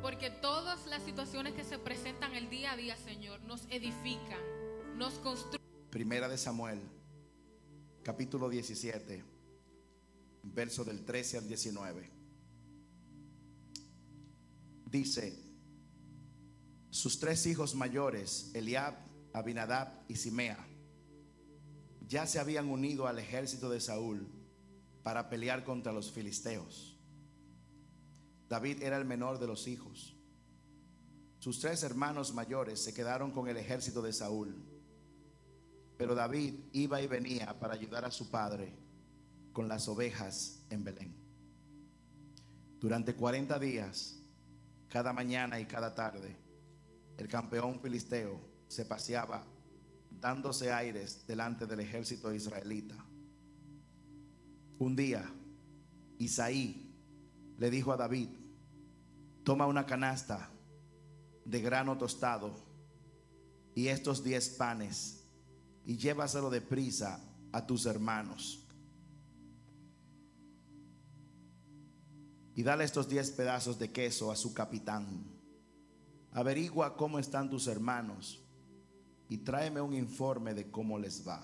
Porque todas las situaciones que se presentan el día a día, Señor, nos edifican, nos construyen. Primera de Samuel, capítulo 17, verso del 13 al 19. Dice: sus tres hijos mayores, Eliab, Abinadab y Simea, ya se habían unido al ejército de Saúl para pelear contra los filisteos. David era el menor de los hijos. Sus tres hermanos mayores se quedaron con el ejército de Saúl, pero David iba y venía para ayudar a su padre con las ovejas en Belén. Durante 40 días, cada mañana y cada tarde, el campeón filisteo se paseaba dándose aires delante del ejército israelita. Un día, Isaí le dijo a David: toma una canasta de grano tostado y estos 10 panes y llévaselo deprisa a tus hermanos. Y dale estos 10 pedazos de queso a su capitán. Averigua cómo están tus hermanos y tráeme un informe de cómo les va.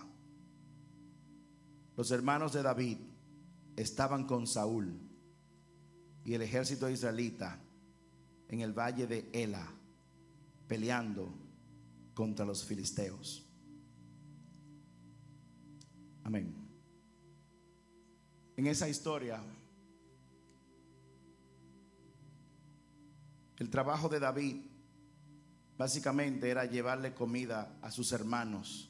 Los hermanos de David estaban con Saúl y el ejército israelita en el valle de Ela, peleando contra los filisteos. Amén. En esa historia, el trabajo de David básicamente era llevarle comida a sus hermanos.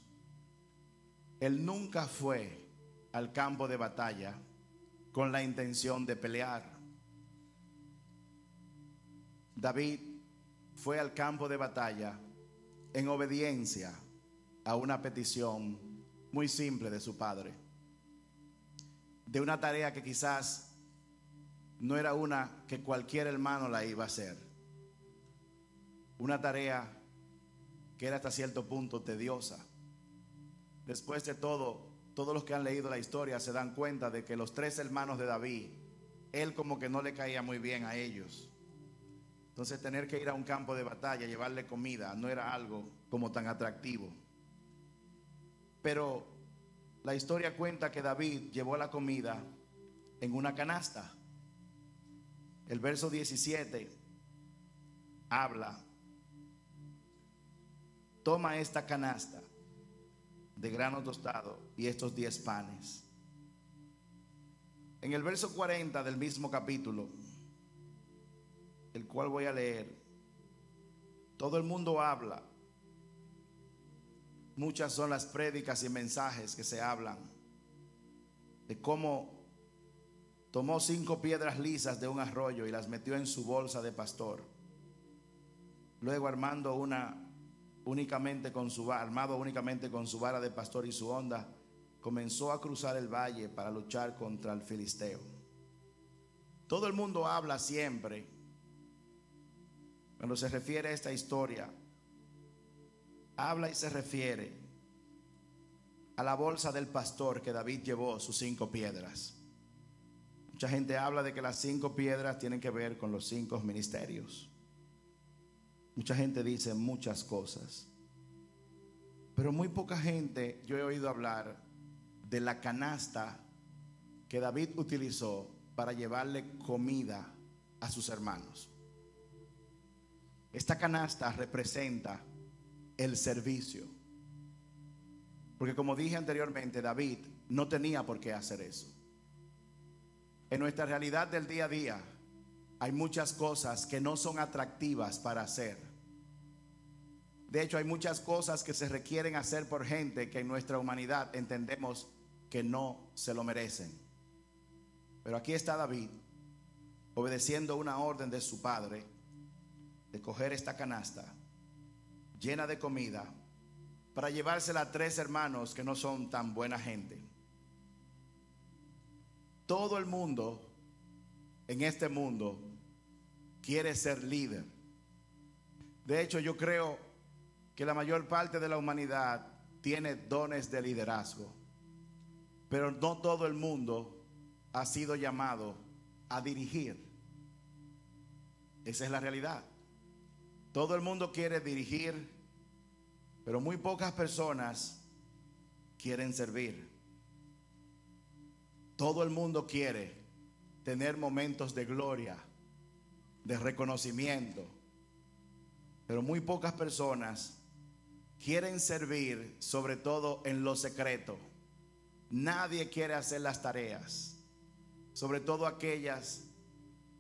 Él nunca fue al campo de batalla con la intención de pelear. David fue al campo de batalla en obediencia a una petición muy simple de su padre, de una tarea que quizás no era una que cualquier hermano la iba a hacer, una tarea que era hasta cierto punto tediosa. Después de todo, todos los que han leído la historia se dan cuenta de que los 3 hermanos de David, él como que no le caía muy bien a ellos. Entonces tener que ir a un campo de batalla, llevarle comida, no era algo como tan atractivo. Pero la historia cuenta que David llevó la comida en una canasta. El verso 17 habla: toma esta canasta de grano tostado y estos 10 panes. En el verso 40 del mismo capítulo, el cual voy a leer, todo el mundo habla. Muchas son las prédicas y mensajes que se hablan de cómo tomó 5 piedras lisas de un arroyo y las metió en su bolsa de pastor. Luego armado únicamente con su vara de pastor y su honda, comenzó a cruzar el valle para luchar contra el filisteo. Todo el mundo habla siempre, cuando se refiere a esta historia, habla y se refiere a la bolsa del pastor que David llevó, sus 5 piedras. Mucha gente habla de que las 5 piedras tienen que ver con los 5 ministerios. Mucha gente dice muchas cosas, pero muy poca gente yo he oído hablar de la canasta que David utilizó para llevarle comida a sus hermanos. Esta canasta representa el servicio, porque como dije anteriormente, David no tenía por qué hacer eso. En nuestra realidad del día a día hay muchas cosas que no son atractivas para hacer. De hecho, hay muchas cosas que se requieren hacer por gente que en nuestra humanidad entendemos que no se lo merecen. Pero aquí está David obedeciendo una orden de su padre de coger esta canasta llena de comida para llevársela a 3 hermanos que no son tan buena gente. Todo el mundo en este mundo quiere ser líder. De hecho, yo creo que la mayor parte de la humanidad tiene dones de liderazgo, pero no todo el mundo ha sido llamado a dirigir. Esa es la realidad. Todo el mundo quiere dirigir, pero muy pocas personas quieren servir. Todo el mundo quiere tener momentos de gloria, de reconocimiento, pero muy pocas personas quieren servir, sobre todo en lo secreto. Nadie quiere hacer las tareas, sobre todo aquellas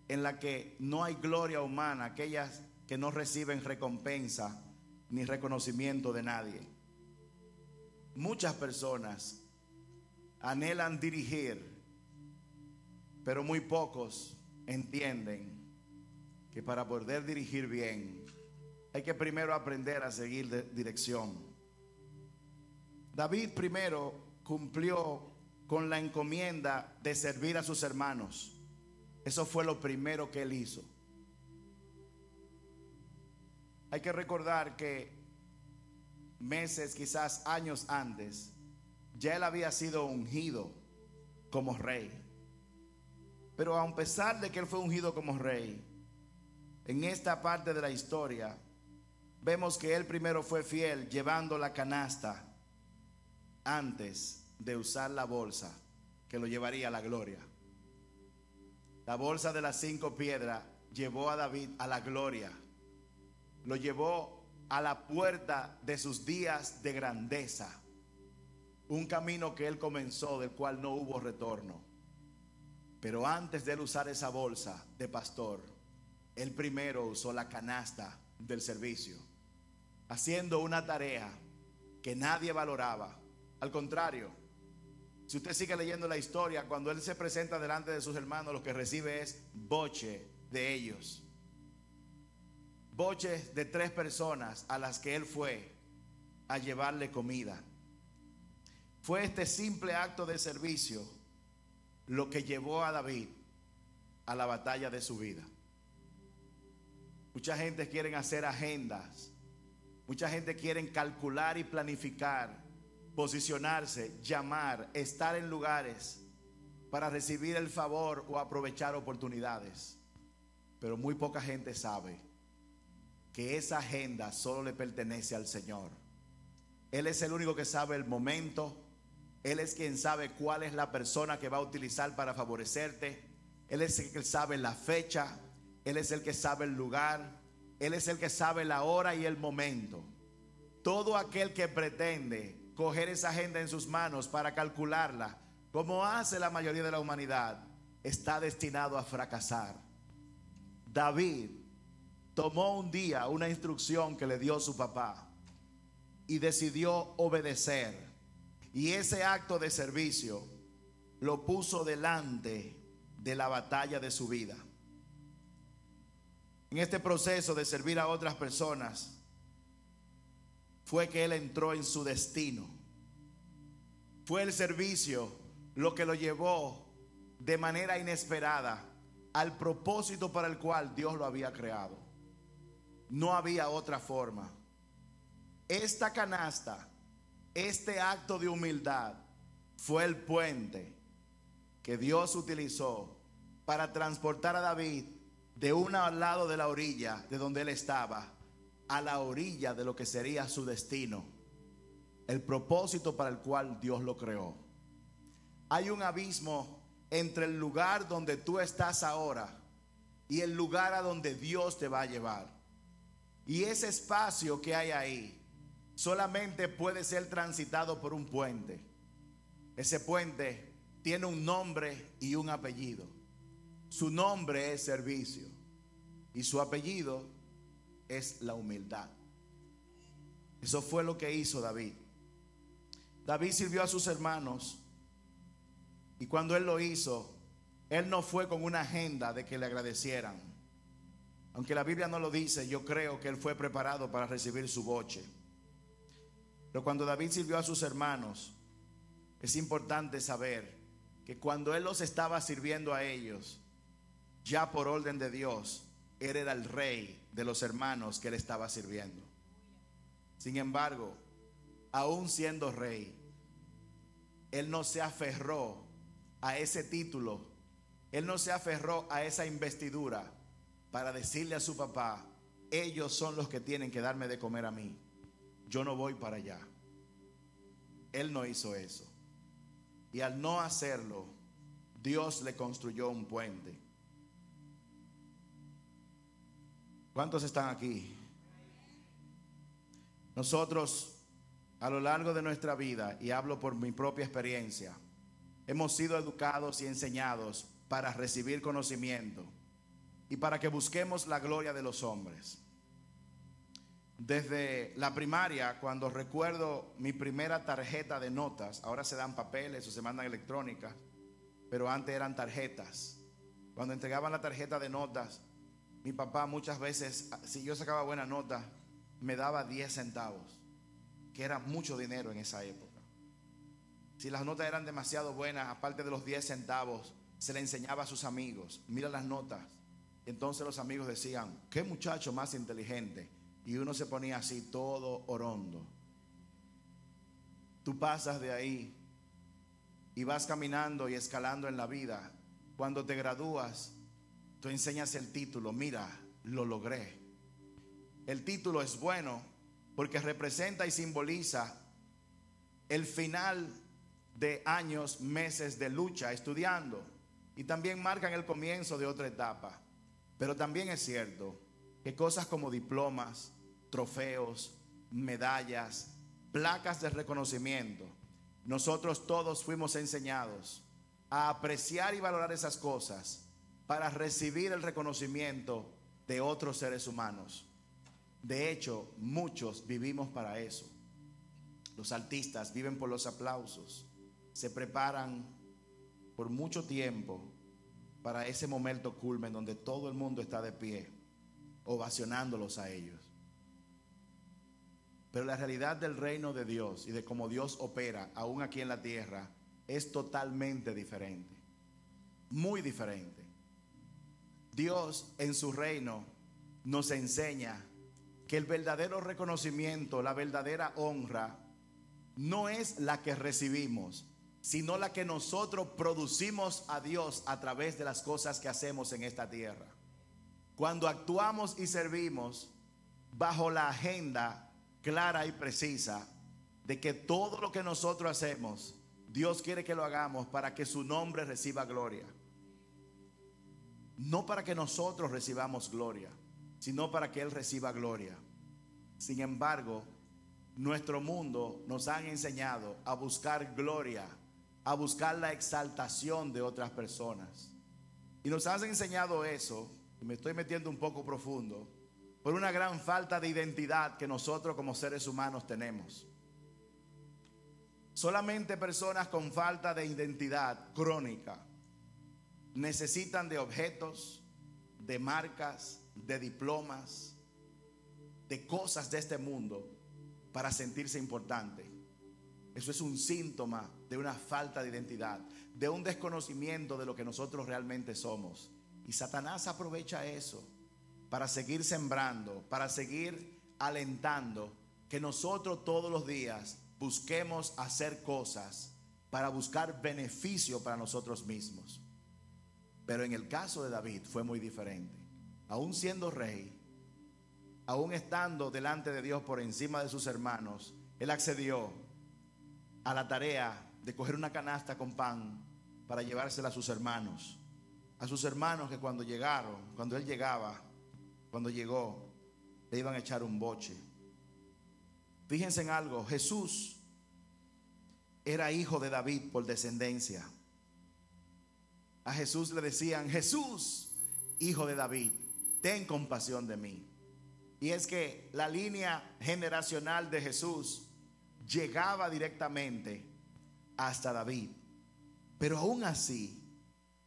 en las que no hay gloria humana, aquellas que no reciben recompensa ni reconocimiento de nadie. Muchas personas anhelan dirigir, pero muy pocos entienden que para poder dirigir bien hay que primero aprender a seguir dirección. David primero cumplió con la encomienda de servir a sus hermanos. Eso fue lo primero que él hizo. Hay que recordar que meses, quizás años antes, ya él había sido ungido como rey. Pero a pesar de que él fue ungido como rey, en esta parte de la historia vemos que él primero fue fiel llevando la canasta antes de usar la bolsa que lo llevaría a la gloria. La bolsa de las 5 piedras llevó a David a la gloria. Lo llevó a la puerta de sus días de grandeza. Un camino que él comenzó, del cual no hubo retorno. Pero antes de él usar esa bolsa de pastor, él primero usó la canasta del servicio, haciendo una tarea que nadie valoraba. Al contrario, si usted sigue leyendo la historia, cuando él se presenta delante de sus hermanos, lo que recibe es boche de ellos. Boches de 3 personas a las que él fue a llevarle comida. Fue este simple acto de servicio lo que llevó a David a la batalla de su vida. Mucha gente quiere hacer agendas. Mucha gente quiere calcular y planificar, posicionarse, llamar, estar en lugares para recibir el favor o aprovechar oportunidades. Pero muy poca gente sabe que esa agenda solo le pertenece al Señor. Él es el único que sabe el momento. Él es quien sabe cuál es la persona que va a utilizar para favorecerte. Él es el que sabe la fecha. Él es el que sabe el lugar. Él es el que sabe la hora y el momento. Todo aquel que pretende coger esa agenda en sus manos para calcularla, como hace la mayoría de la humanidad, está destinado a fracasar. David tomó un día una instrucción que le dio su papá y decidió obedecer. Y ese acto de servicio lo puso delante de la batalla de su vida. En este proceso de servir a otras personas fue que él entró en su destino. Fue el servicio lo que lo llevó de manera inesperada al propósito para el cual Dios lo había creado. No había otra forma. Esta canasta, este acto de humildad, fue el puente que Dios utilizó para transportar a David de un lado de la orilla de donde él estaba a la orilla de lo que sería su destino, el propósito para el cual Dios lo creó. Hay un abismo entre el lugar donde tú estás ahora y el lugar a donde Dios te va a llevar. Y ese espacio que hay ahí solamente puede ser transitado por un puente. Ese puente tiene un nombre y un apellido. Su nombre es servicio y su apellido es la humildad. Eso fue lo que hizo David. David sirvió a sus hermanos y cuando él lo hizo, él no fue con una agenda de que le agradecieran. Aunque la Biblia no lo dice, yo creo que él fue preparado para recibir su boche. Pero cuando David sirvió a sus hermanos, es importante saber que cuando él los estaba sirviendo a ellos, ya por orden de Dios, él era el rey de los hermanos que él estaba sirviendo. Sin embargo, aún siendo rey, él no se aferró a ese título, él no se aferró a esa investidura para decirle a su papá: ellos son los que tienen que darme de comer a mí, yo no voy para allá. Él no hizo eso. Y al no hacerlo, Dios le construyó un puente. ¿Cuántos están aquí? Nosotros, a lo largo de nuestra vida, y hablo por mi propia experiencia, hemos sido educados y enseñados para recibir conocimiento y para que busquemos la gloria de los hombres. Desde la primaria, cuando recuerdo mi primera tarjeta de notas, ahora se dan papeles o se mandan electrónicas, pero antes eran tarjetas. Cuando entregaban la tarjeta de notas, mi papá muchas veces, si yo sacaba buena nota, me daba 10 centavos, que era mucho dinero en esa época. Si las notas eran demasiado buenas, aparte de los 10 centavos, se le enseñaba a sus amigos: mira las notas. Entonces los amigos decían: qué muchacho más inteligente. Y uno se ponía así todo orondo. Tú pasas de ahí y vas caminando y escalando en la vida. Cuando te gradúas, tú enseñas el título: mira, lo logré. El título es bueno porque representa y simboliza el final de años, meses de lucha estudiando, y también marcan el comienzo de otra etapa. Pero también es cierto que cosas como diplomas, trofeos, medallas, placas de reconocimiento, nosotros todos fuimos enseñados a apreciar y valorar esas cosas para recibir el reconocimiento de otros seres humanos. De hecho, muchos vivimos para eso. Los artistas viven por los aplausos, se preparan por mucho tiempo para ese momento culmen donde todo el mundo está de pie, ovacionándolos a ellos. Pero la realidad del reino de Dios y de cómo Dios opera aún aquí en la tierra es totalmente diferente, muy diferente. Dios en su reino nos enseña que el verdadero reconocimiento, la verdadera honra, no es la que recibimos, sino la que nosotros producimos a Dios a través de las cosas que hacemos en esta tierra. Cuando actuamos y servimos bajo la agenda clara y precisa de que todo lo que nosotros hacemos, Dios quiere que lo hagamos para que su nombre reciba gloria. No para que nosotros recibamos gloria, sino para que Él reciba gloria. Sin embargo, nuestro mundo nos han enseñado a buscar gloria, a buscar la exaltación de otras personas. Y nos han enseñado eso, y me estoy metiendo un poco profundo, por una gran falta de identidad que nosotros como seres humanos tenemos. Solamente personas con falta de identidad crónica necesitan de objetos, de marcas, de diplomas, de cosas de este mundo para sentirse importante. Eso es un síntoma de una falta de identidad, de un desconocimiento de lo que nosotros realmente somos. Y Satanás aprovecha eso para seguir sembrando, para seguir alentando que nosotros todos los días busquemos hacer cosas para buscar beneficio para nosotros mismos. Pero en el caso de David fue muy diferente. Aún siendo rey, aún estando delante de Dios por encima de sus hermanos, él accedió a la tarea de coger una canasta con pan para llevársela a sus hermanos. A sus hermanos que cuando llegaron, cuando él llegaba, cuando llegó, le iban a echar un boche. Fíjense en algo, Jesús era hijo de David por descendencia. A Jesús le decían: Jesús, hijo de David, ten compasión de mí. Y es que la línea generacional de Jesús llegaba directamente hasta David. Pero aún así,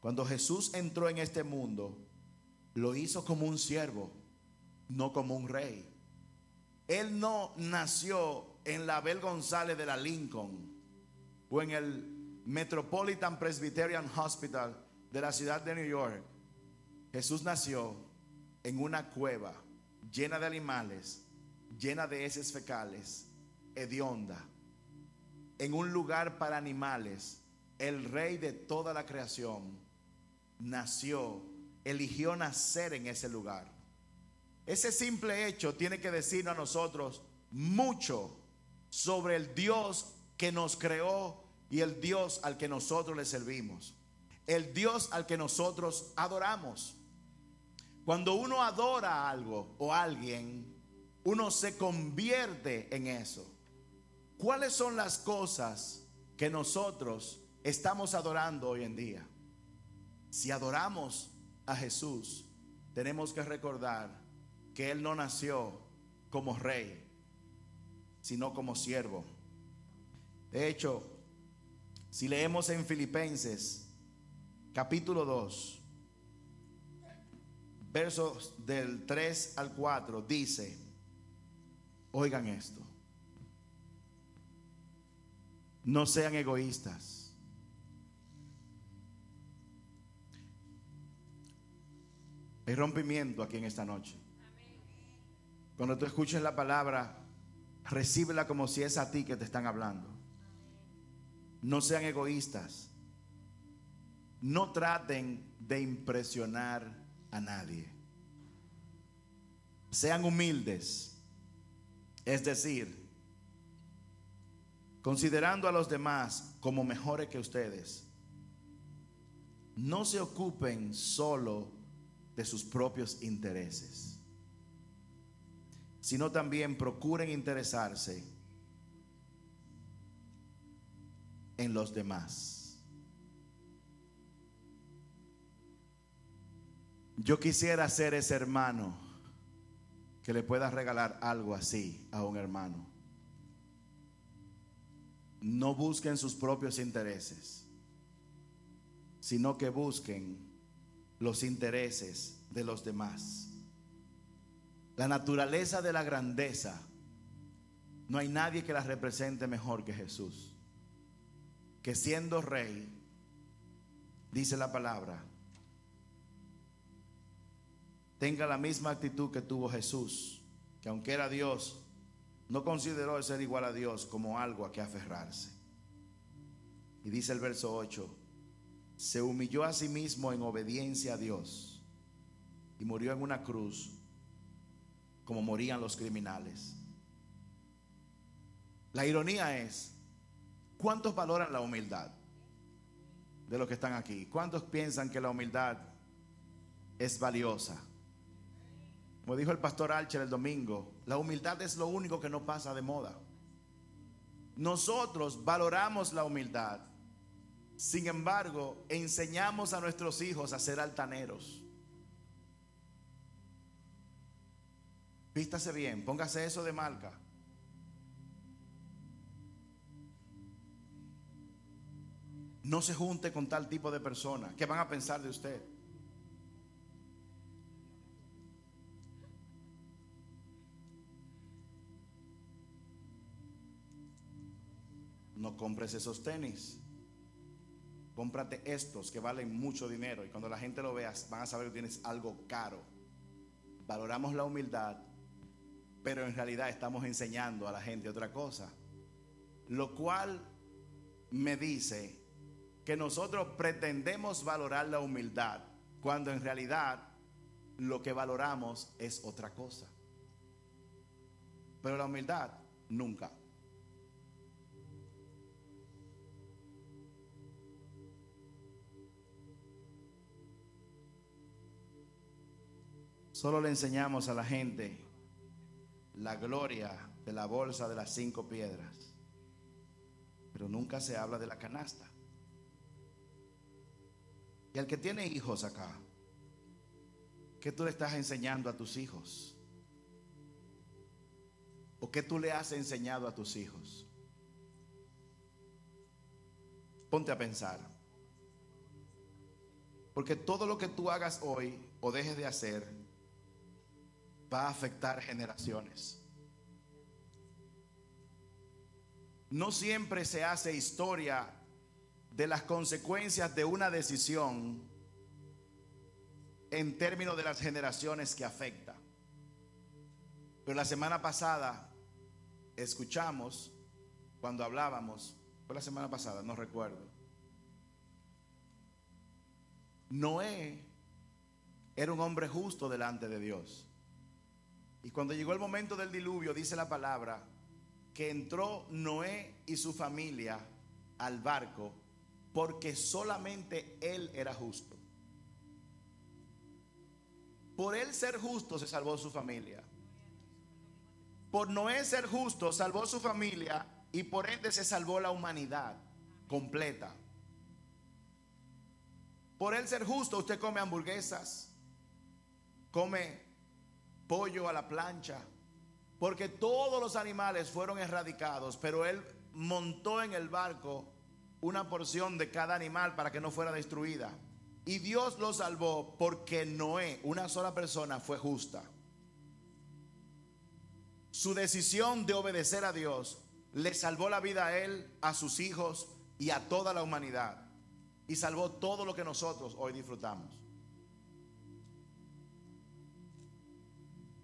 cuando Jesús entró en este mundo, lo hizo como un siervo, no como un rey. Él no nació en la Abel González de la Lincoln o en el Metropolitan Presbyterian Hospital de la ciudad de New York. Jesús nació en una cueva llena de animales, llena de heces fecales, hedionda, en un lugar para animales. El rey de toda la creación nació eligió nacer en ese lugar. Ese simple hecho tiene que decirnos a nosotros mucho sobre el Dios que nos creó y el Dios al que nosotros le servimos, el Dios al que nosotros adoramos. Cuando uno adora algo o a alguien, uno se convierte en eso. ¿Cuáles son las cosas que nosotros estamos adorando hoy en día? Si adoramos a Jesús, tenemos que recordar que Él no nació como rey, sino como siervo. De hecho, si leemos en Filipenses capítulo 2, versos del 3 al 4, dice, oigan esto: no sean egoístas. Hay rompimiento aquí en esta noche. Cuando tú escuches la palabra, recíbela como si es a ti que te están hablando. No sean egoístas. No traten de impresionar a nadie. Sean humildes. Es decir, considerando a los demás como mejores que ustedes. No se ocupen solo de sus propios intereses, sino también procuren interesarse en los demás. Yo quisiera ser ese hermano que le pueda regalar algo así a un hermano. No busquen sus propios intereses, sino que busquen los intereses de los demás. La naturaleza de la grandeza, no hay nadie que la represente mejor que Jesús, que siendo rey, dice la palabra, tenga la misma actitud que tuvo Jesús, que aunque era Dios, no consideró el ser igual a Dios como algo a que aferrarse. Y dice el verso 8, se humilló a sí mismo en obediencia a Dios y murió en una cruz como morían los criminales. La ironía es, ¿cuántos valoran la humildad de los que están aquí? ¿Cuántos piensan que la humildad es valiosa? Como dijo el pastor Archer el domingo, la humildad es lo único que no pasa de moda. Nosotros valoramos la humildad. Sin embargo, enseñamos a nuestros hijos a ser altaneros. Vístase bien, póngase eso de marca. No se junte con tal tipo de personas. ¿Qué van a pensar de usted? No compres esos tenis. Cómprate estos que valen mucho dinero y cuando la gente lo vea van a saber que tienes algo caro. Valoramos la humildad, pero en realidad estamos enseñando a la gente otra cosa, lo cual me dice que nosotros pretendemos valorar la humildad cuando en realidad lo que valoramos es otra cosa. Pero la humildad nunca. Solo le enseñamos a la gente la gloria de la bolsa de las 5 piedras, pero nunca se habla de la canasta. Y al que tiene hijos acá, ¿qué tú le estás enseñando a tus hijos? ¿O qué tú le has enseñado a tus hijos? Ponte a pensar. Porque todo lo que tú hagas hoy o dejes de hacer va a afectar generaciones. No siempre se hace historia de las consecuencias de una decisión en términos de las generaciones que afecta. Pero la semana pasada escuchamos, cuando hablábamos, fue la semana pasada, no recuerdo, Noé era un hombre justo delante de Dios. Y cuando llegó el momento del diluvio, dice la palabra, que entró Noé y su familia al barco porque solamente él era justo. Por él ser justo se salvó su familia. Por Noé ser justo salvó su familia y por ende se salvó la humanidad completa. Por él ser justo usted come hamburguesas, come pollo a la plancha, porque todos los animales fueron erradicados, pero él montó en el barco una porción de cada animal para que no fuera destruida. Y Dios lo salvó porque Noé, una sola persona, fue justa. Su decisión de obedecer a Dios le salvó la vida a él, a sus hijos y a toda la humanidad. Y salvó todo lo que nosotros hoy disfrutamos.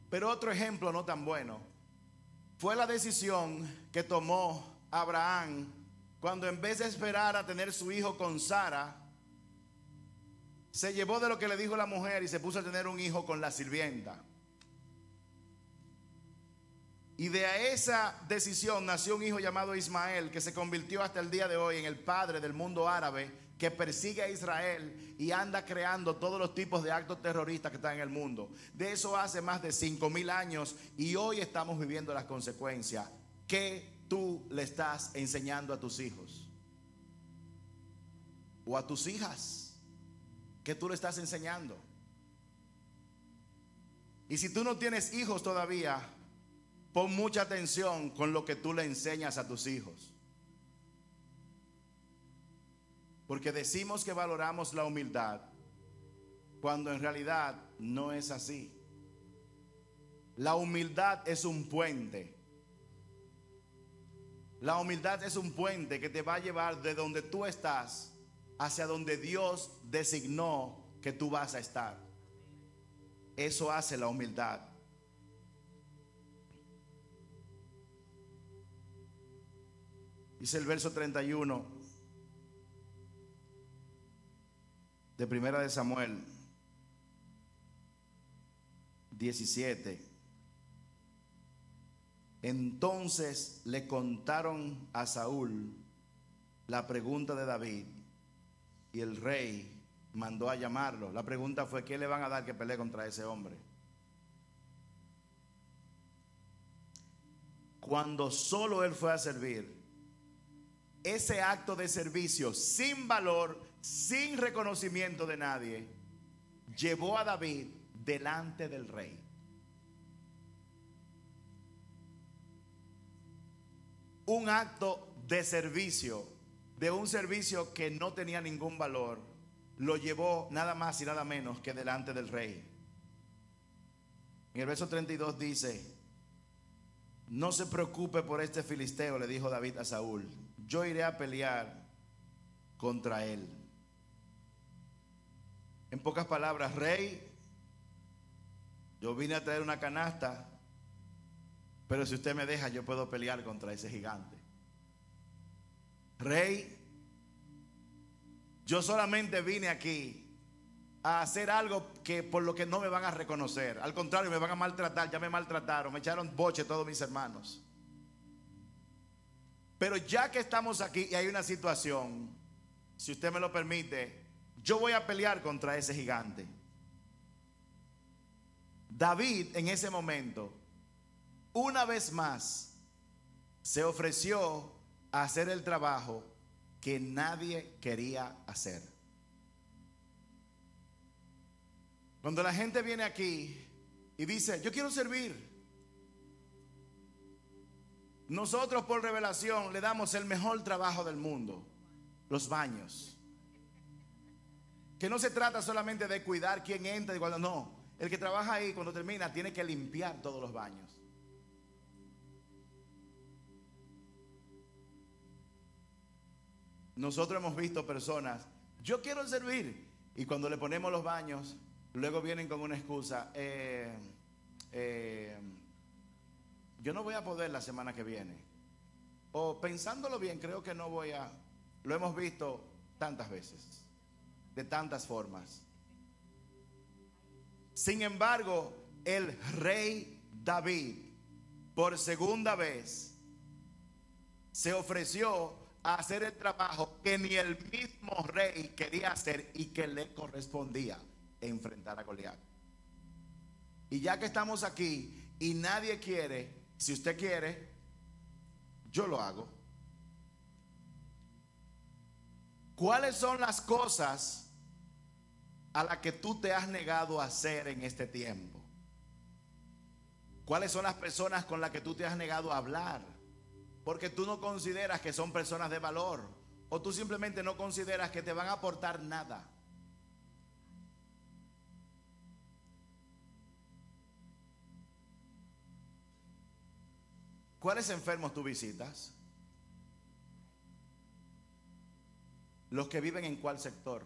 Pero otro ejemplo no tan bueno fue la decisión que tomó Abraham cuando en vez de esperar a tener su hijo con Sara, se llevó de lo que le dijo la mujer y se puso a tener un hijo con la sirvienta. Y de esa decisión nació un hijo llamado Ismael, que se convirtió hasta el día de hoy en el padre del mundo árabe, que persigue a Israel y anda creando todos los tipos de actos terroristas que están en el mundo. De eso hace más de 5,000 años y hoy estamos viviendo las consecuencias. ¿Qué tú le estás enseñando a tus hijos? ¿O a tus hijas? ¿Qué tú le estás enseñando? Y si tú no tienes hijos todavía, pon mucha atención con lo que tú le enseñas a tus hijos. Porque decimos que valoramos la humildad cuando en realidad no es así. La humildad es un puente. La humildad es un puente que te va a llevar de donde tú estás hacia donde Dios designó que tú vas a estar. Eso hace la humildad. Dice el verso 31 de Primera de Samuel 17. Entonces le contaron a Saúl la pregunta de David y el rey mandó a llamarlo. La pregunta fue: ¿qué le van a dar que pelee contra ese hombre? Cuando solo él fue a servir, ese acto de servicio sin valor, sin reconocimiento de nadie, llevó a David delante del rey. Un acto de servicio, de un servicio que no tenía ningún valor, lo llevó nada más y nada menos que delante del rey. En el verso 32 dice: no se preocupe por este filisteo, le dijo David a Saúl, yo iré a pelear contra él. En pocas palabras: rey, yo vine a traer una canasta, pero si usted me deja, yo puedo pelear contra ese gigante. Rey, yo solamente vine aquí a hacer algo que por lo que no me van a reconocer. Al contrario, me van a maltratar. Ya me maltrataron, me echaron boche todos mis hermanos. Pero ya que estamos aquí y hay una situación, si usted me lo permite, yo voy a pelear contra ese gigante. David en ese momento, una vez más, se ofreció a hacer el trabajo que nadie quería hacer. Cuando la gente viene aquí y dice: yo quiero servir, nosotros por revelación le damos el mejor trabajo del mundo: los baños. Que no se trata solamente de cuidar quién entra y cuando no. El que trabaja ahí, cuando termina, tiene que limpiar todos los baños. Nosotros hemos visto personas: yo quiero servir, y cuando le ponemos los baños, luego vienen con una excusa: yo no voy a poder la semana que viene, o pensándolo bien, creo que no voy a. Lo hemos visto tantas veces, de tantas formas. Sin embargo, el rey David, por segunda vez, se ofreció a hacer el trabajo que ni el mismo rey quería hacer y que le correspondía: enfrentar a Goliat. Y ya que estamos aquí y nadie quiere, si usted quiere, yo lo hago. ¿Cuáles son las cosas a las que tú te has negado a hacer en este tiempo? ¿Cuáles son las personas con las que tú te has negado a hablar? Porque tú no consideras que son personas de valor, o tú simplemente no consideras que te van a aportar nada. ¿Cuáles enfermos tú visitas? ¿Los que viven en cuál sector?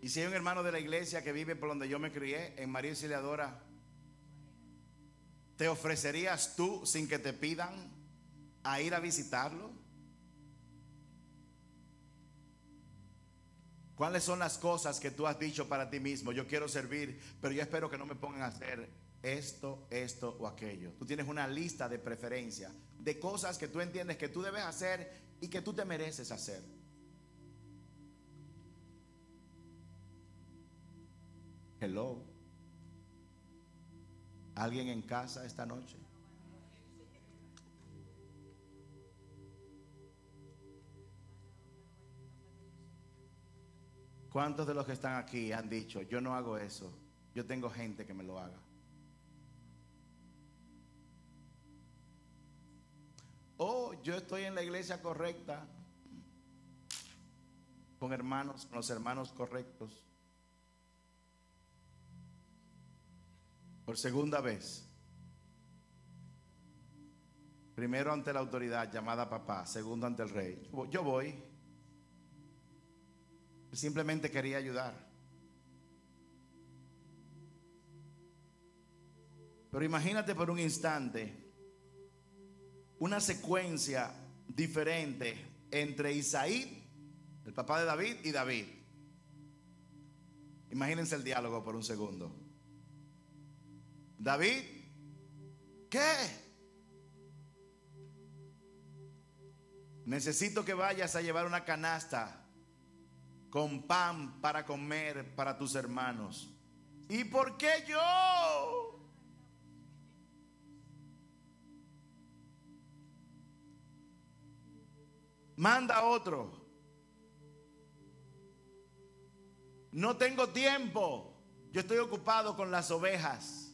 Y si hay un hermano de la iglesia que vive por donde yo me crié, en María Auxiliadora, ¿te ofrecerías tú, sin que te pidan, a ir a visitarlo? ¿Cuáles son las cosas que tú has dicho para ti mismo? Yo quiero servir, pero yo espero que no me pongan a hacer esto, esto o aquello. Tú tienes una lista de preferencia, de cosas que tú entiendes que tú debes hacer y que tú te mereces hacer. Hello. ¿Alguien en casa esta noche? ¿Cuántos de los que están aquí han dicho: yo no hago eso, yo tengo gente que me lo haga? Oh, yo estoy en la iglesia correcta, con hermanos, con los hermanos correctos. Por segunda vez. Primero ante la autoridad llamada papá, segundo ante el rey. Yo voy. Simplemente quería ayudar. Pero imagínate por un instante una secuencia diferente entre Isaí, el papá de David, y David. Imagínense el diálogo por un segundo. David, ¿qué? Necesito que vayas a llevar una canasta con pan para comer para tus hermanos. ¿Y por qué yo? Manda a otro. No tengo tiempo. Yo estoy ocupado con las ovejas.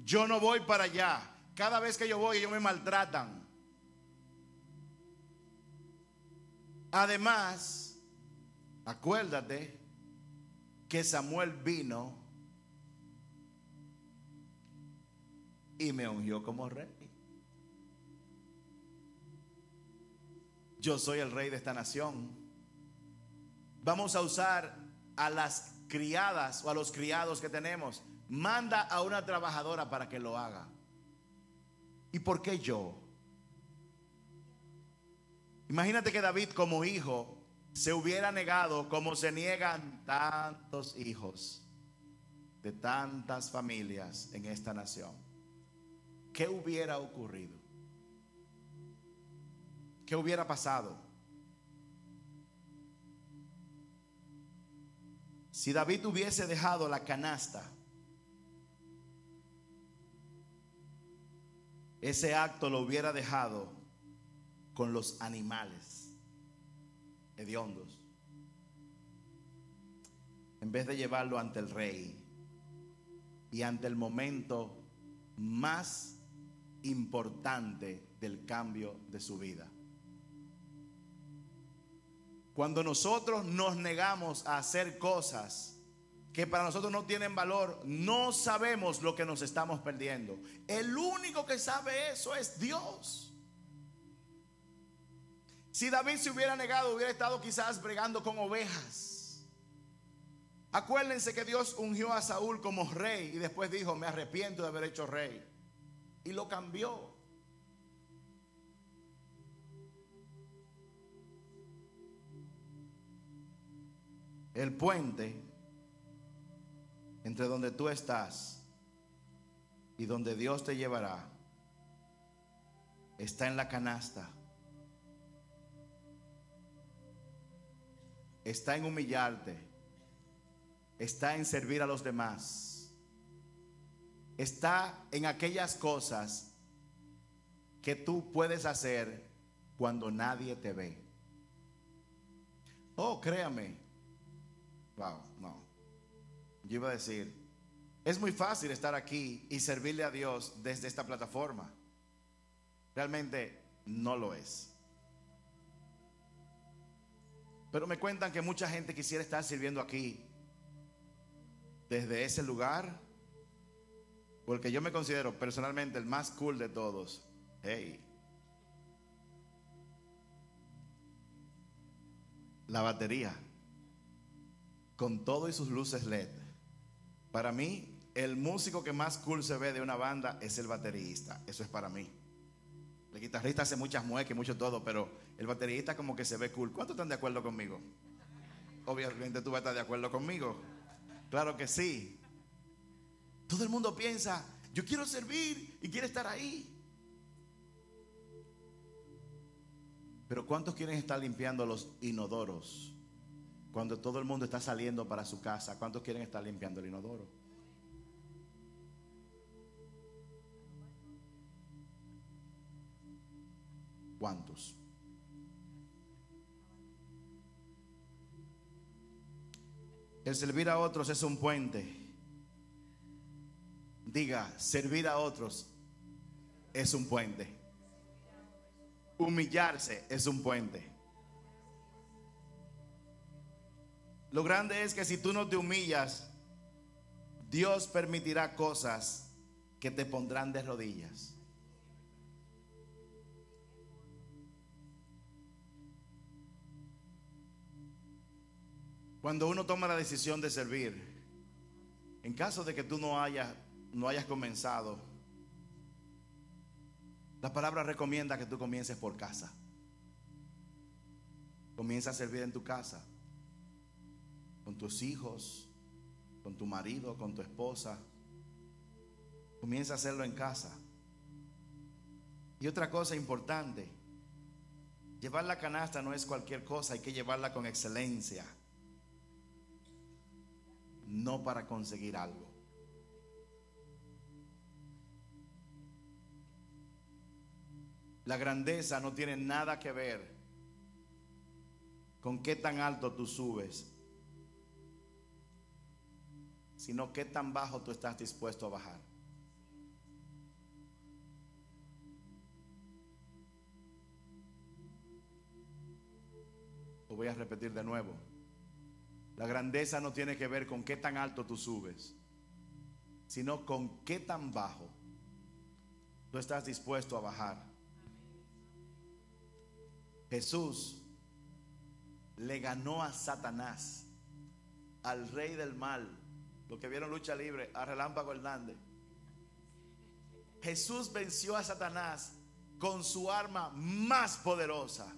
Yo no voy para allá. Cada vez que yo voy, ellos me maltratan. Además, acuérdate que Samuel vino y me ungió como rey. Yo soy el rey de esta nación. Vamos a usar a las criadas o a los criados que tenemos. Manda a una trabajadora para que lo haga. ¿Y por qué yo? Imagínate que David como hijo se hubiera negado, como se niegan tantos hijos de tantas familias en esta nación. ¿Qué hubiera ocurrido? ¿Qué hubiera pasado? Si David hubiese dejado la canasta, ese acto lo hubiera dejado con los animales hediondos, en vez de llevarlo ante el rey y ante el momento más importante del cambio de su vida. Cuando nosotros nos negamos a hacer cosas que para nosotros no tienen valor, no sabemos lo que nos estamos perdiendo. El único que sabe eso es Dios. Si David se hubiera negado, hubiera estado quizás bregando con ovejas. Acuérdense que Dios ungió a Saúl como rey y después dijo: me arrepiento de haber hecho rey. Y lo cambió. El puente entre donde tú estás y donde Dios te llevará está en la canasta. Está en humillarte. Está en servir a los demás. Está en aquellas cosas que tú puedes hacer cuando nadie te ve. Oh, créame. Wow, no. Yo iba a decir, es muy fácil estar aquí y servirle a Dios desde esta plataforma. Realmente no lo es. Pero me cuentan que mucha gente quisiera estar sirviendo aquí desde ese lugar, porque yo me considero personalmente el más cool de todos. Hey, la batería con todo y sus luces LED. Para mí, el músico que más cool se ve de una banda es el baterista. Eso es para mí. El guitarrista hace muchas muecas y mucho todo, pero el baterista como que se ve cool. ¿Cuántos están de acuerdo conmigo? Obviamente tú vas a estar de acuerdo conmigo. Claro que sí. Todo el mundo piensa, yo quiero servir y quiero estar ahí. Pero ¿cuántos quieren estar limpiando los inodoros cuando todo el mundo está saliendo para su casa? ¿Cuántos quieren estar limpiando el inodoro? ¿Cuántos? El servir a otros es un puente. Diga, servir a otros es un puente. Humillarse es un puente. Lo grande es que si tú no te humillas, Dios permitirá cosas que te pondrán de rodillas. Cuando uno toma la decisión de servir, en caso de que tú no hayas comenzado, la palabra recomienda que tú comiences por casa. Comienza a servir en tu casa, con tus hijos, con tu marido, con tu esposa. Comienza a hacerlo en casa. Y otra cosa importante, llevar la canasta no es cualquier cosa, hay que llevarla con excelencia. No para conseguir algo. La grandeza no tiene nada que ver con qué tan alto tú subes, sino qué tan bajo tú estás dispuesto a bajar. Lo voy a repetir de nuevo. La grandeza no tiene que ver con qué tan alto tú subes, sino con qué tan bajo tú estás dispuesto a bajar. Jesús le ganó a Satanás, al rey del mal. Los que vieron lucha libre, a Relámpago Hernández. Jesús venció a Satanás con su arma más poderosa.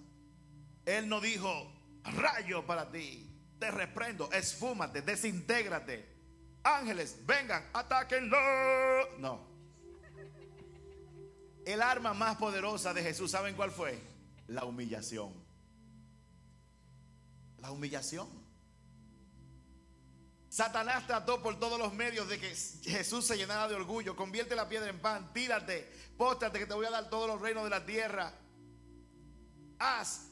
Él no dijo, rayo para ti, te reprendo, esfúmate, desintégrate, ángeles, vengan, atáquenlo. No. El arma más poderosa de Jesús, ¿saben cuál fue? La humillación. La humillación. Satanás trató por todos los medios de que Jesús se llenara de orgullo. Convierte la piedra en pan, tírate, póstrate que te voy a dar todos los reinos de la tierra. Haz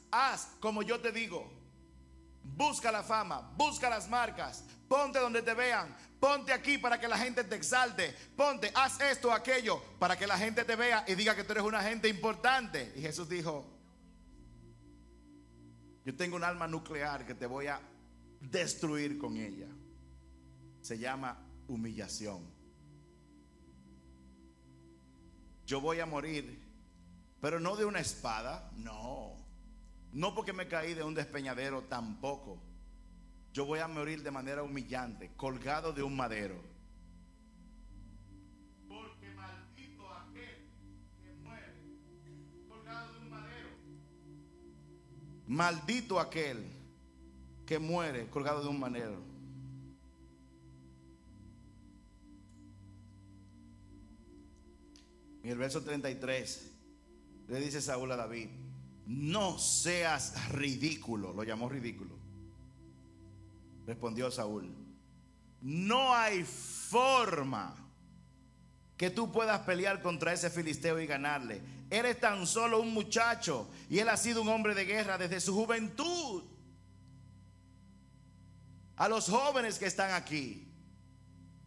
como yo te digo. Busca la fama, busca las marcas, ponte donde te vean, ponte aquí para que la gente te exalte, ponte, haz esto o aquello para que la gente te vea y diga que tú eres una gente importante. Y Jesús dijo, yo tengo un arma nuclear que te voy a destruir con ella. Se llama humillación. Yo voy a morir, pero no de una espada, no. No porque me caí de un despeñadero, tampoco. Yo voy a morir de manera humillante, colgado de un madero. Porque maldito aquel que muere colgado de un madero. Maldito aquel que muere colgado de un madero. En el verso 33 le dice Saúl a David: no seas ridículo. Lo llamó ridículo. Respondió Saúl: no hay forma que tú puedas pelear contra ese filisteo y ganarle. Eres tan solo un muchacho y él ha sido un hombre de guerra desde su juventud. A los jóvenes que están aquí,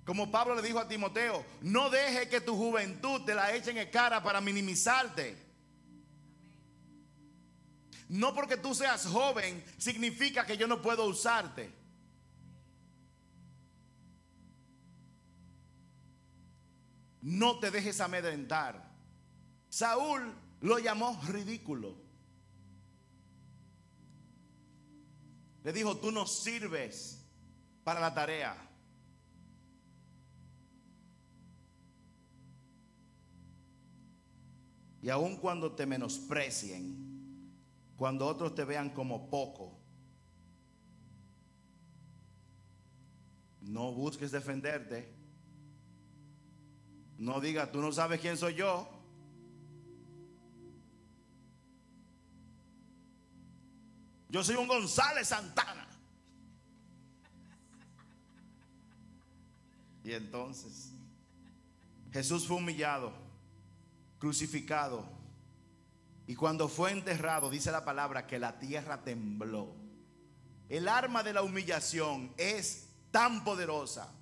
como Pablo le dijo a Timoteo, no deje que tu juventud te la echen en cara para minimizarte. No porque tú seas joven significa que yo no puedo usarte. No te dejes amedrentar. Saúl lo llamó ridículo. Le dijo: tú no sirves para la tarea. Y aun cuando te menosprecien, cuando otros te vean como poco, no busques defenderte. No digas: tú no sabes quién soy yo. Yo soy un González Santana. Y entonces Jesús fue humillado, crucificado, y cuando fue enterrado, dice la palabra que la tierra tembló. El arma de la humillación es tan poderosa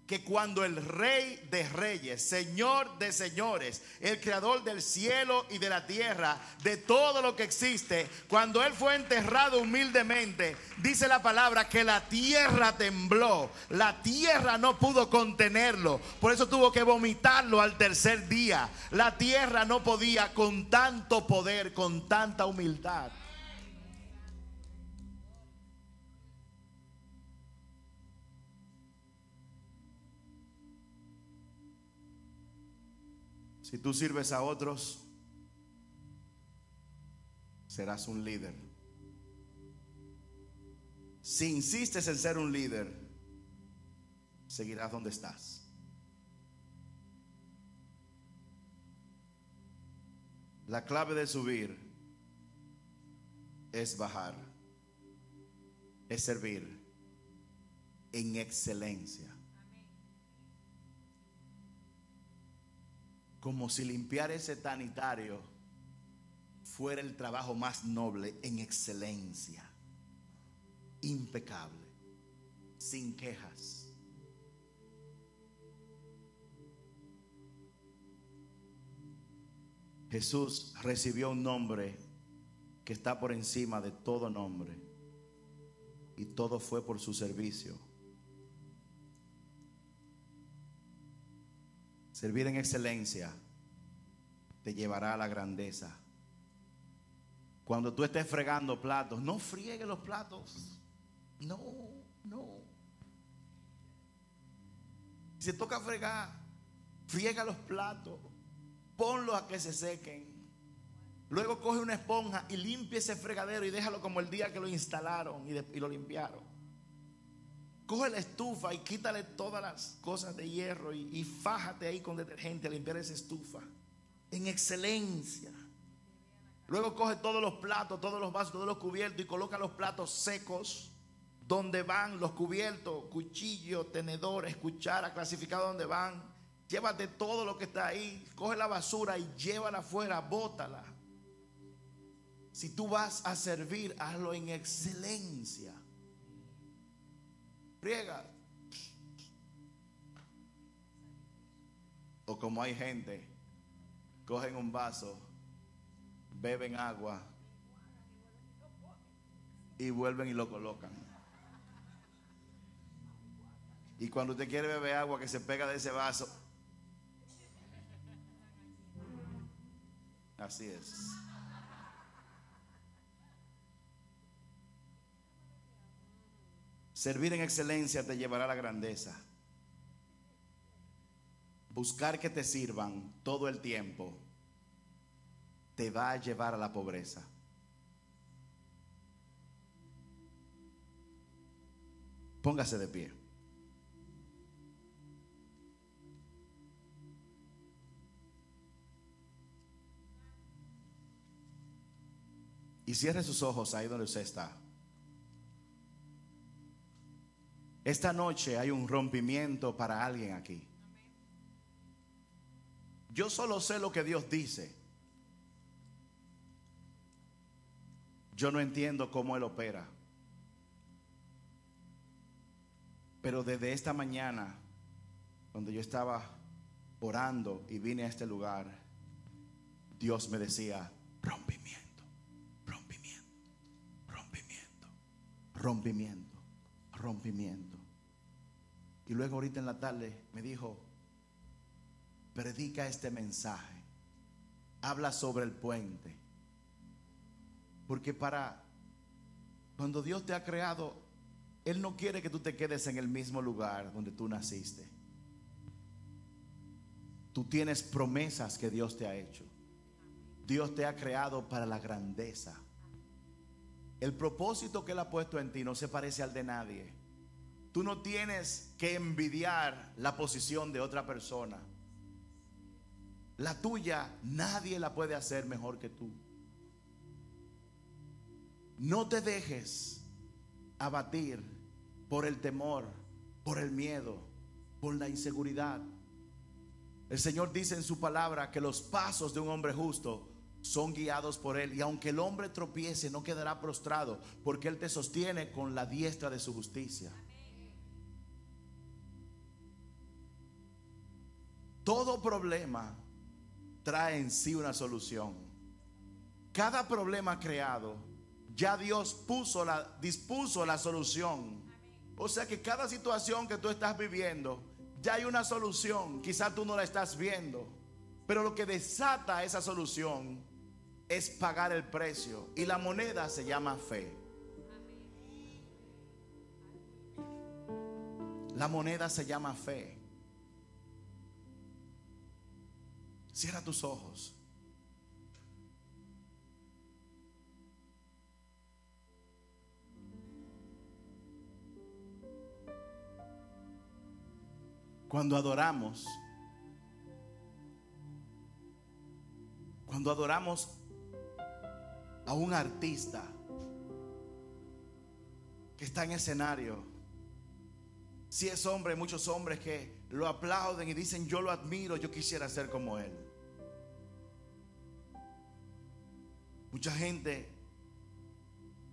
que cuando el Rey de Reyes, Señor de Señores, el Creador del cielo y de la tierra, de todo lo que existe, cuando Él fue enterrado humildemente, dice la palabra que la tierra tembló. La tierra no pudo contenerlo, por eso tuvo que vomitarlo al tercer día. La tierra no podía con tanto poder, con tanta humildad. Si tú sirves a otros, serás un líder. Si insistes en ser un líder, seguirás donde estás. La clave de subir es bajar, es servir en excelencia. Como si limpiar ese sanitario fuera el trabajo más noble, en excelencia, impecable, sin quejas. Jesús recibió un nombre que está por encima de todo nombre, y todo fue por su servicio. Servir en excelencia te llevará a la grandeza. Cuando tú estés fregando platos, no friegue los platos. No. Si se toca fregar, friega los platos, ponlos a que se sequen. Luego coge una esponja y limpia ese fregadero y déjalo como el día que lo instalaron y lo limpiaron. Coge la estufa y quítale todas las cosas de hierro y fájate ahí con detergente a limpiar esa estufa en excelencia. Luego coge todos los platos, todos los vasos, todos los cubiertos y coloca los platos secos donde van los cubiertos, cuchillos, tenedores, cucharas, clasificados donde van. Llévate todo lo que está ahí, coge la basura y llévala afuera, bótala. Si tú vas a servir, hazlo en excelencia. Friega. O como hay gente, cogen un vaso, beben agua y vuelven y lo colocan. Y cuando usted quiere beber agua que se pega de ese vaso, así es. Servir en excelencia te llevará a la grandeza. Buscar que te sirvan todo el tiempo te va a llevar a la pobreza. Póngase de pie. Y cierre sus ojos ahí donde usted está. Esta noche hay un rompimiento para alguien aquí. Yo solo sé lo que Dios dice. Yo no entiendo cómo Él opera. Pero desde esta mañana, cuando yo estaba orando y vine a este lugar, Dios me decía: rompimiento, rompimiento, rompimiento, rompimiento, rompimiento. Y luego ahorita en la tarde me dijo: predica este mensaje, habla sobre el puente. Porque cuando Dios te ha creado, Él no quiere que tú te quedes en el mismo lugar donde tú naciste. Tú tienes promesas que Dios te ha hecho. Dios te ha creado para la grandeza. El propósito que Él ha puesto en ti no se parece al de nadie. Tú no tienes que envidiar la posición de otra persona. La tuya nadie la puede hacer mejor que tú. No te dejes abatir por el temor, por el miedo, por la inseguridad. El Señor dice en su palabra que los pasos de un hombre justo son guiados por Él. Y aunque el hombre tropiece, no quedará prostrado, porque Él te sostiene con la diestra de su justicia. Todo problema trae en sí una solución. Cada problema creado, ya Dios dispuso la solución. O sea que cada situación que tú estás viviendo, ya hay una solución. Quizás tú no la estás viendo, pero lo que desata esa solución es pagar el precio. Y la moneda se llama fe. La moneda se llama fe. Cierra tus ojos. Cuando adoramos a un artista que está en escenario, si es hombre, muchos hombres que lo aplauden y dicen: yo lo admiro, yo quisiera ser como él. Mucha gente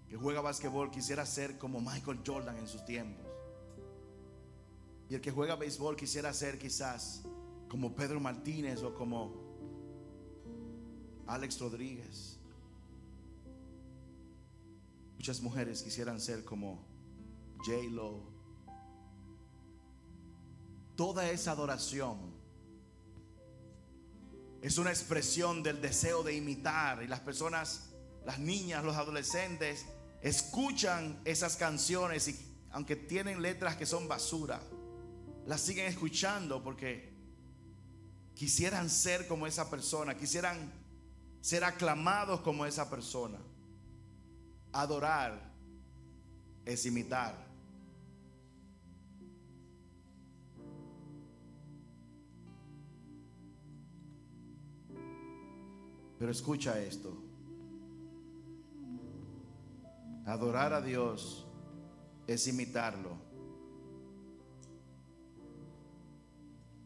que juega basquetbol quisiera ser como Michael Jordan en sus tiempos. Y el que juega béisbol quisiera ser quizás como Pedro Martínez o como Alex Rodríguez. Muchas mujeres quisieran ser como J-Lo. Toda esa adoración es una expresión del deseo de imitar. Y las personas, las niñas, los adolescentes, escuchan esas canciones y aunque tienen letras que son basura, las siguen escuchando porque quisieran ser como esa persona, quisieran ser aclamados como esa persona. Adorar es imitar. Pero escucha esto: adorar a Dios es imitarlo.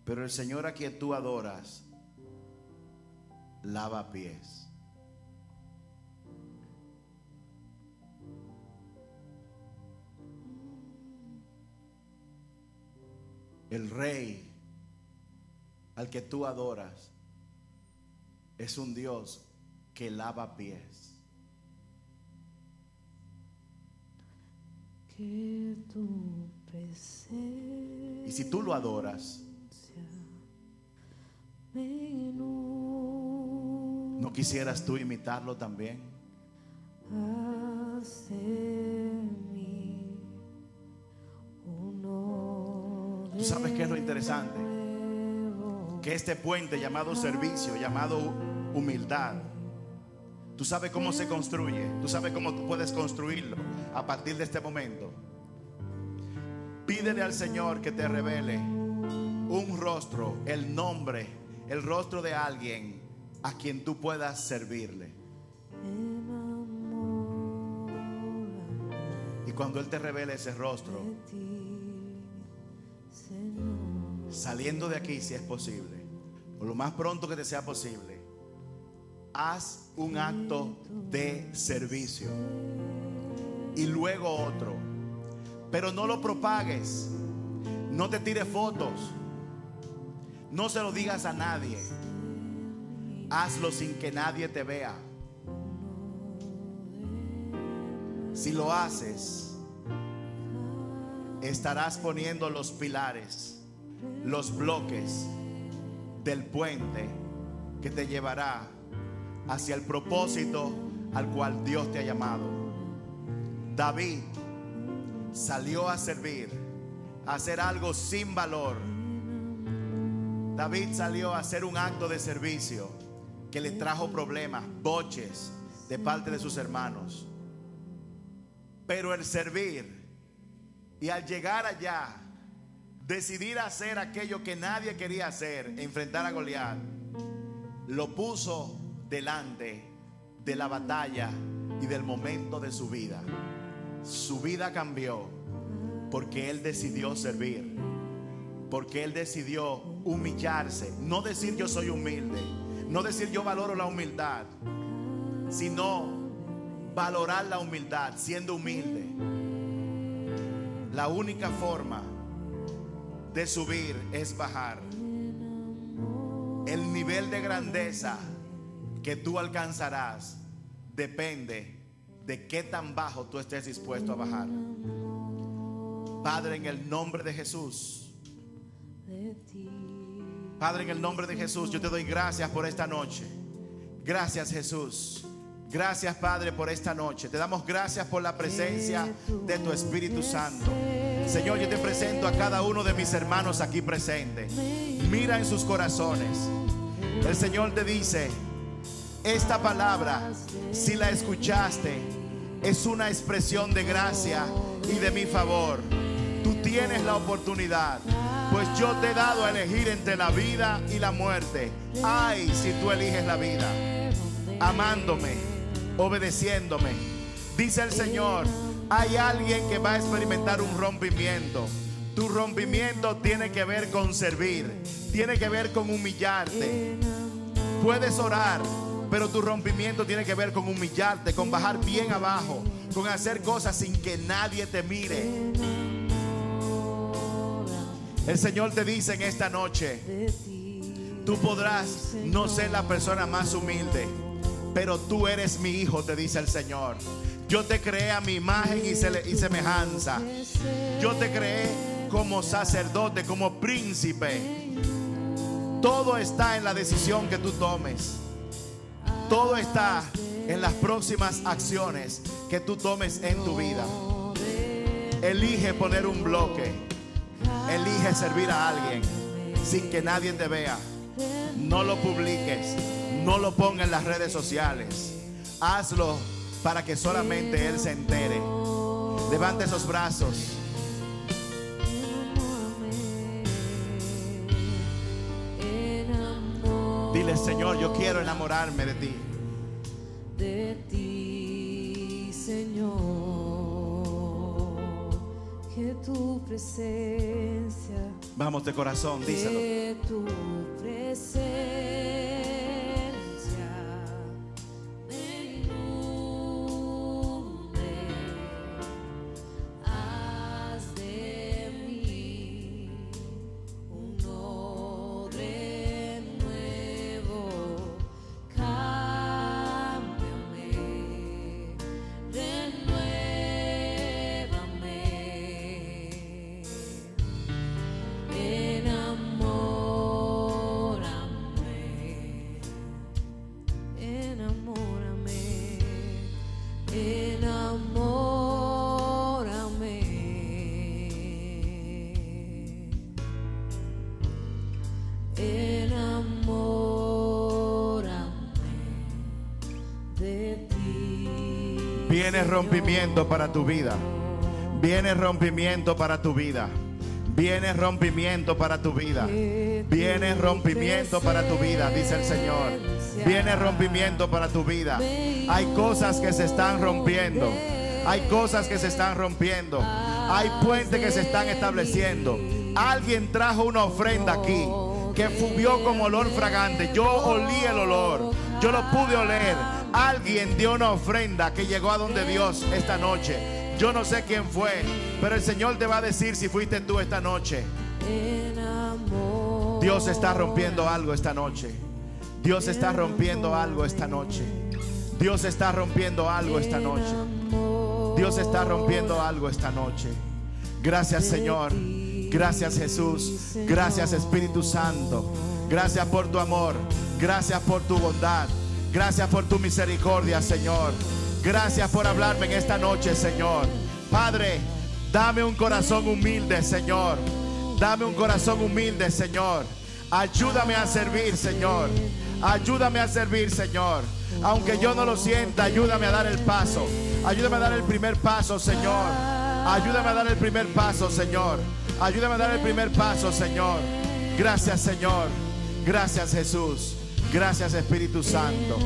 Pero el Señor a quien tú adoras lava pies. El Rey al que tú adoras es un Dios que lava pies. Que tu presencia, Y si tú lo adoras, ¿no quisieras tú imitarlo también? ¿Tú sabes qué es lo interesante? Que este puente llamado servicio, llamado humildad, ¿tú sabes cómo se construye? ¿Tú sabes cómo tú puedes construirlo a partir de este momento? Pídele al Señor que te revele un rostro, el nombre, el rostro de alguien a quien tú puedas servirle. Y cuando Él te revele ese rostro, saliendo de aquí, si es posible, o lo más pronto que te sea posible, haz un acto de servicio y luego otro. Pero no lo propagues, no te tires fotos, no se lo digas a nadie. Hazlo sin que nadie te vea. Si lo haces, estarás poniendo los pilares, los bloques del puente que te llevará hacia el propósito al cual Dios te ha llamado. David salió a servir, a hacer algo sin valor. David salió a hacer un acto de servicio que le trajo problemas, boches de parte de sus hermanos. Pero el servir y al llegar allá, decidir hacer aquello que nadie quería hacer, enfrentar a Goliat, lo puso delante de la batalla y del momento de su vida. Su vida cambió porque él decidió servir, porque él decidió humillarse. No decir yo soy humilde, no decir yo valoro la humildad, sino valorar la humildad siendo humilde. La única forma de subir es bajar. El nivel de grandeza que tú alcanzarás depende de qué tan bajo tú estés dispuesto a bajar. Padre, en el nombre de Jesús, Padre, en el nombre de Jesús, yo te doy gracias por esta noche. Gracias, Jesús. Gracias, Padre, por esta noche. Te damos gracias por la presencia de tu Espíritu Santo. Señor, yo te presento a cada uno de mis hermanos aquí presentes. Mira en sus corazones. El Señor te dice: esta palabra, si la escuchaste, es una expresión de gracia y de mi favor. Tú tienes la oportunidad, pues yo te he dado a elegir entre la vida y la muerte. Ay, si tú eliges la vida, amándome, obedeciéndome. Dice el Señor: hay alguien que va a experimentar un rompimiento. Tu rompimiento tiene que ver con servir, tiene que ver con humillarte. Puedes orar, pero tu rompimiento tiene que ver con humillarte, con bajar bien abajo, con hacer cosas sin que nadie te mire. El Señor te dice en esta noche: tú podrás no ser la persona más humilde, pero tú eres mi hijo, te dice el Señor. Yo te creé a mi imagen y semejanza. Yo te creé como sacerdote, como príncipe. Todo está en la decisión que tú tomes. Todo está en las próximas acciones que tú tomes en tu vida. Elige poner un bloque. Elige servir a alguien sin que nadie te vea. No lo publiques, no lo pongas en las redes sociales. Hazlo para que solamente Él se entere. Levante esos brazos. Dile: Señor, yo quiero enamorarme de ti. De ti, Señor, que tu presencia, vamos de corazón, díselo. que tu presencia me inunde. Haz de mí un odre nuevo. Cámbiame, renuévame. Viene rompimiento para tu vida. Viene rompimiento para tu vida. Viene rompimiento para tu vida. Viene rompimiento para tu vida, dice el Señor. Viene rompimiento para tu vida. Hay cosas que se están rompiendo. Hay cosas que se están rompiendo. Hay puentes que se están estableciendo. Alguien trajo una ofrenda aquí que subió como olor fragante. Yo olí el olor. Yo lo pude oler. Alguien dio una ofrenda que llegó a donde Dios esta noche. Yo no sé quién fue, pero el Señor te va a decir si fuiste tú esta noche. Dios está rompiendo algo esta noche. Dios está rompiendo algo esta noche. Dios está rompiendo algo esta noche. Dios está rompiendo algo esta noche. Gracias, Señor. Gracias, Jesús. Gracias, Espíritu Santo. Gracias por tu amor. Gracias por tu bondad. Gracias por tu misericordia, Señor. Gracias por hablarme en esta noche, Señor. Padre, dame un corazón humilde, Señor. Dame un corazón humilde, Señor. Ayúdame a servir, Señor. Ayúdame a servir, Señor. Aunque yo no lo sienta, ayúdame a dar el paso. Ayúdame a dar el primer paso, Señor. Ayúdame a dar el primer paso, Señor. Ayúdame a dar el primer paso, Señor. Gracias, Señor. Gracias, Jesús. Gracias, Espíritu Santo.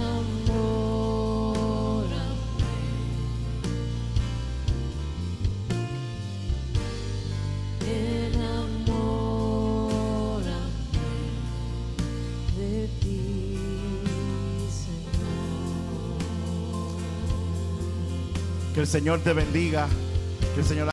Que el Señor te bendiga. Que el Señor